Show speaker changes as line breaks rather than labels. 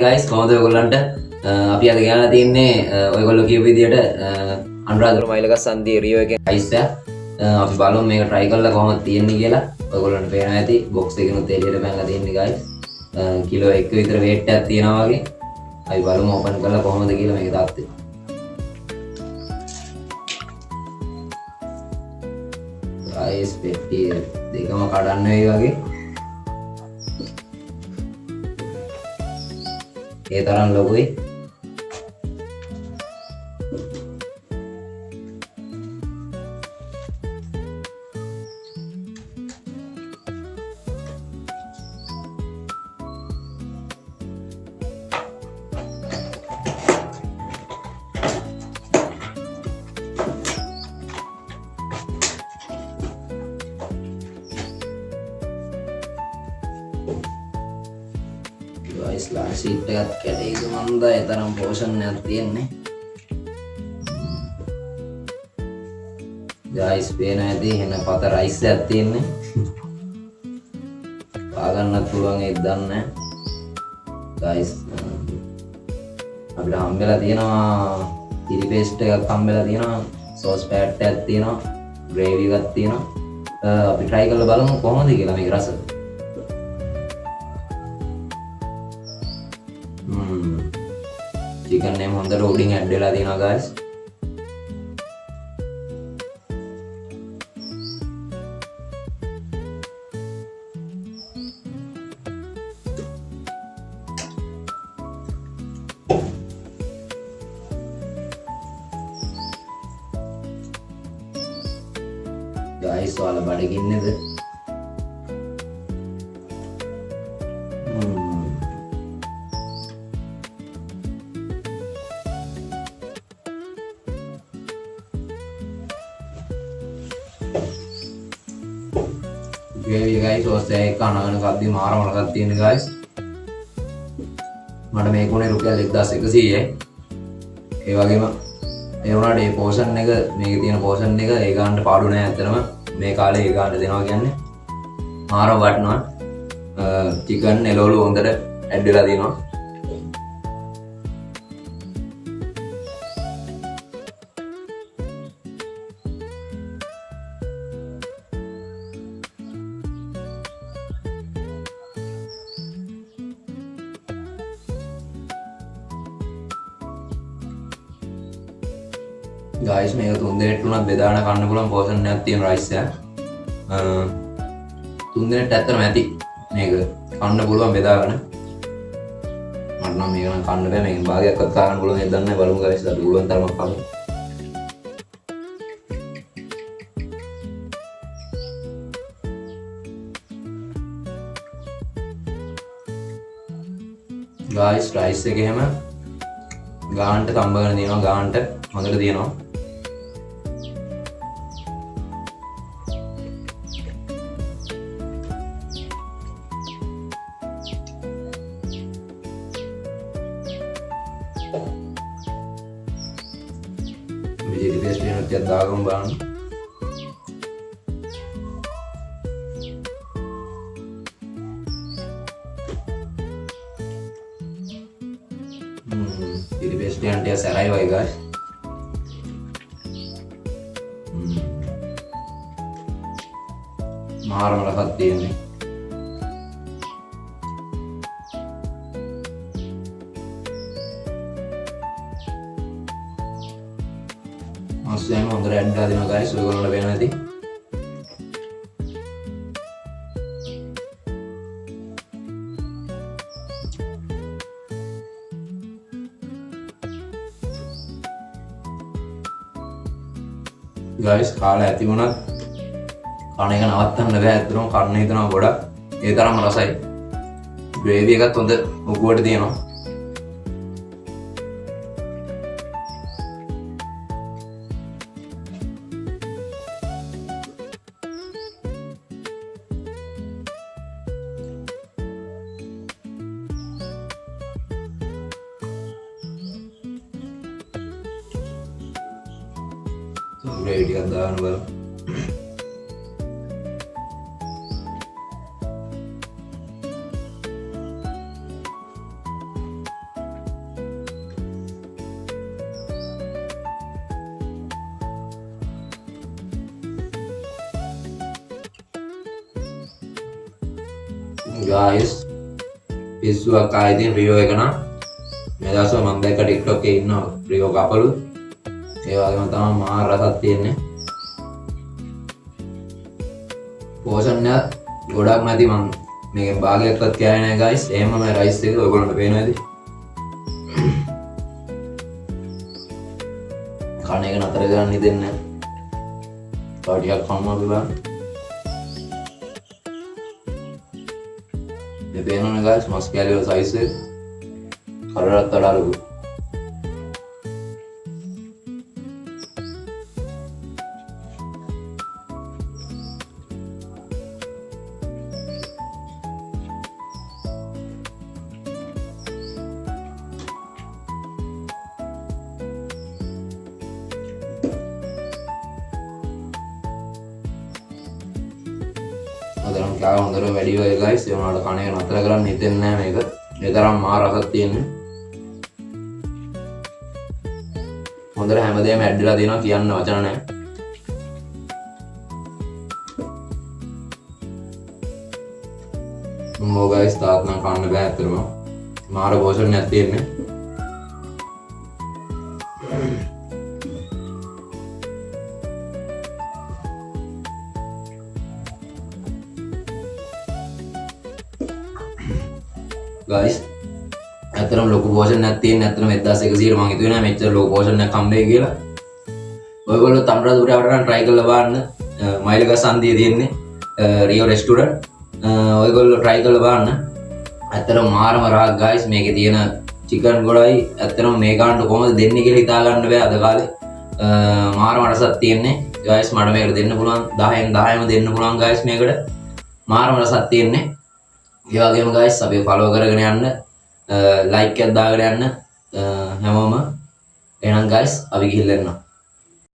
Guys කොහොමද ඔයගොල්ලන්ට අපි අද ගෙනලා තින්නේ ඔයගොල්ලෝ කියපු විදියට අනුරාධපුර මයිලක සන්ධිය රියෝ එකේ අයිස් එක අපි බලමු මේක try කරලා කොහොමද තියෙන්නේ කියලා ඔයගොල්ලන්ට පේනවා ඇති box එකකිනුත් එළියට පැනලා තින්නේ ගයිස් කිලෝ 1 විතර weight එකක් තියෙනවා වගේ අපි බලමු open කරලා කොහොමද කියලා මේක තාත්තේ ගයිස් පෙට්ටිය දෙකම කඩන්න වෙයි වගේ ඒ තරම් ලොකුයි guys ලා සීට් එකත් කැටේක මන්ද ඒ තරම් පෝෂන් එකක් තියෙන්නේ guys පේන ඇති එන පත රයිස් එකක් තියෙන්නේ පාගන්නත් පුළුවන් ඒක දන්නේ guys අපිට හම්බෙලා තියෙනවා chili paste එකක් හම්බෙලා තියෙනවා sauce packet එකක් තියෙනවා gravy එකක් තියෙනවා අපි try කරලා බලමු කොහොමද කියලා මේක රස chicken name හොඳට උඩින් ඇඩ් වෙලා තියෙනවා guys guys ඔයාලා බඩගින්නේද gravy guys sauce එක කනගෙන කද්දි මාර මොනකක් තියෙන guys මට මේක උනේ රුපියල් 1100යි ඒ වගේම ඒ වුණාට මේ පෝෂන් එක මේකේ තියෙන පෝෂන් එක ඒ ගන්නට පාඩු නෑ ඇත්තටම මේ කාලේ ඒ ගන්න දෙනවා කියන්නේ මාර වටනවා chicken එළවලු හොඳට ඇඩ් වෙලා තියෙනවා guys මේක තුන් දෙනෙක්ට උනත් බෙදාගෙන කන්න පුළුවන් පෝෂන් එකක් තියෙන රයිස් එක. තුන් දෙනෙක්ට ඇත්තටම ඇති. මේක කන්න පුළුවන් බෙදාගෙන. මට නම් මේක නම් කන්න බෑ. මේකෙන් භාගයක්වත් කන්න පුළුවන් ඒක දන්නේ නැහැ. බලමු guys අද පුළුවන් තරමක් කමු. guys rice එක එහෙම ගානට තම්බගෙන තියෙනවා ගානට හොඳට තියෙනවා විදිහට පේස්ට් එකක් තියලා දාගමු බලන්න chili paste එකක් ටික සැරයි වයි guys මාර මොලකක් තියෙන්නේ අස්සෙම හොඳට ඇඩ් කරලා දෙනවා guys ඔයගොල්ලන්ට වෙනවා ඇති guys කාලා ඇති වුණත් කණ එක නවත්තන්න බෑ ඇත්තටම කන්න හිතනවා ගොඩක් ඒ තරම්ම රසයි gravy එකත් හොඳ උගුවට තියෙනවා gravy ටිකක් දාන්න බලමු guys පිස්සුවක් ආයේ තියෙන රියෝ එක නම් මේ දවස්වල මම දැක්ක TikTok එකේ ඉන්න රියෝ කපලු ඒ වගේම තමයි මාර රසක් තියෙන්නේ පෝෂන් එක ගොඩක් නැති මම මේකෙන් භාගයක්වත් කෑවේ නැහැ guys එහෙම මේ රයිස් එක ඔයගොල්ලන්ට පේනවා ඇති කණ එක නතර කරන්න දෙන්නේ නැහැ තව ටිකක් කන්න බලන්න මේ පේනවනේ guys මස් කැලේ වල සයිස් එක කරරත් වඩා ලොකු අදනම් කාව හොඳට වැඩි වෙයි guys ඒ වුණාට කණ එක නතර කරන්න හිතෙන්නේ නැහැ මේක ඒ තරම් මාර රසක් තියෙන්නේ හොඳට හැමදේම ඇඩ් වෙලා තියෙනවා කියන්න වචන නැහැ මෝ guys තාත් නම් කන්න බෑ අතරම මාර පෝෂන් එකක් තියෙන්නේ guys ඇත්තටම ලොකු පෝෂන් එකක් තියෙන ඇත්තටම 1100ට මම හිතුවේ නෑ මෙච්චර ලොකු පෝෂන් එකක් හම්බෙයි කියලා. ඔයගොල්ලෝ තම්රාදුරේ ආවට නම් try කරලා බලන්න. මයිලක සන්දියේ තියෙන්නේ රියෝ රෙස්ටුරන්ට්. ඔයගොල්ලෝ try කරලා බලන්න. ඇත්තටම මාරම රාග් guys මේකේ තියෙන chicken ගොඩයි ඇත්තටම මේ ගන්නට කොහොමද දෙන්නේ කියලා හිතා ගන්න බෑ අද කාලේ. මාරම රසක් තියෙන්නේ. guys මට මේකට දෙන්න පුළුවන් 10න් 10ම දෙන්න පුළුවන් guys මේකට. මාරම රසක් තියෙන්නේ. ඒ වගේම guys අපි follow කරගෙන යන්න like එකක් දාගෙන යන්න හැමෝම එහෙනම් guys අපි ගිහිල්ලා එන්නම්